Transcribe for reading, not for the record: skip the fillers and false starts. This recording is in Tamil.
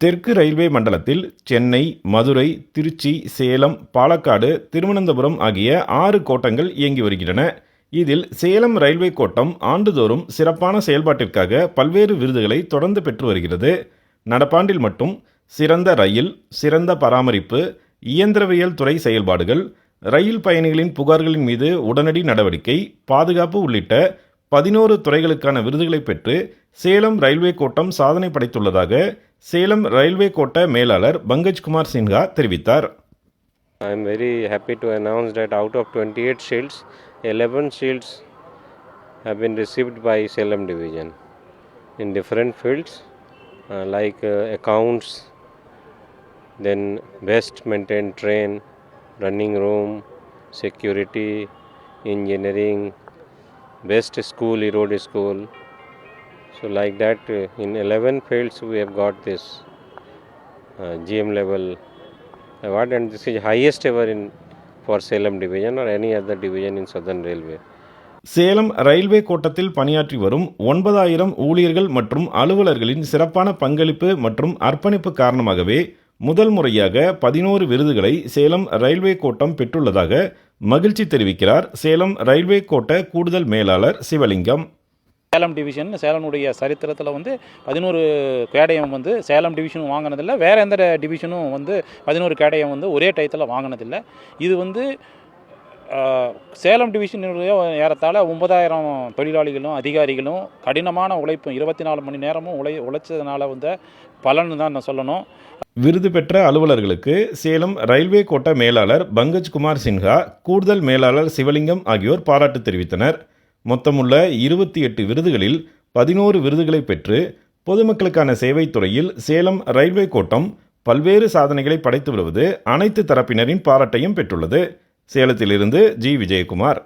தெற்கு ரயில்வே மண்டலத்தில் சென்னை, மதுரை, திருச்சி, சேலம், பாலக்காடு, திருவனந்தபுரம் ஆகிய 6 கோட்டங்கள் இயங்கி வருகின்றன. இதில் சேலம் ரயில்வே கோட்டம் ஆண்டுதோறும் சிறப்பான செயல்பாட்டிற்காக பல்வேறு விருதுகளை தொடர்ந்து பெற்று வருகிறது. நடப்பாண்டில் மட்டும் சிறந்த ரயில், சிறந்த பராமரிப்பு, இயந்திரவியல் துறை செயல்பாடுகள், ரயில் பயணிகளின் புகார்களின் மீது உடனடி நடவடிக்கை, பாதுகாப்பு உள்ளிட்ட 11 துறைகளுக்கான விருதுகளை பெற்று சேலம் ரயில்வே கோட்டம் சாதனை படைத்துள்ளதாக சேலம் ரயில்வே கோட்ட மேலாளர் பங்கஜ் குமார் சின்ஹா தெரிவித்தார். I am very happy to announce that out of 28 shields, 11 shields have been received by Salem Division in different fields like accounts, then best maintained train, running room, security, engineering, best school, road school. So like that in 11 fields we have got this GM level award, and this is highest ever in for Salem division or any other division in Southern Railway. Salem railway கோட்டத்தில் பணியாற்றி வரும் 9,000 ஊழியர்கள் மற்றும் அலுவலர்களின் சிறப்பான பங்களிப்பு மற்றும் அர்ப்பணிப்பு காரணமாகவே முதல் முறையாக 11 விருதுகளை சேலம் ரயில்வே கோட்டம் பெற்றுள்ளதாக மகிழ்ச்சி தெரிவிக்கிறார் சேலம் ரயில்வே கோட்ட கூடுதல் மேலாளர் சிவலிங்கம். சேலம் டிவிஷன் சேலனுடைய சரித்திரத்தில் 11 கேடயம் சேலம் டிவிஷன் வாங்கினதில்லை. வேறு எந்த டிவிஷனும் 11 கேடயம் ஒரே டயத்தில் வாங்கினதில்லை. இது சேலம் டிவிஷனுடைய ஏறத்தாழ 9,000 தொழிலாளிகளும் அதிகாரிகளும் கடினமான உழைப்பும் 24 மணி நேரமும் உழைச்சதுனால பலன் தான் நான் சொல்லணும். விருது பெற்ற அலுவலர்களுக்கு சேலம் ரயில்வே கோட்ட மேலாளர் பங்கஜ் குமார் சின்ஹா, கூடுதல் மேலாளர் சிவலிங்கம் ஆகியோர் பாராட்டு தெரிவித்தனர். மொத்தமுள்ள 28 விருதுகளில் 11 விருதுகளை பெற்று பொதுமக்களுக்கான சேவைத்துறையில் சேலம் ரயில்வே கோட்டம் பல்வேறு சாதனைகளை படைத்து வருவது அனைத்து தரப்பினரின் பாராட்டையும் பெற்றுள்ளது. சேலத்திலிருந்து ஜி. விஜயகுமார்.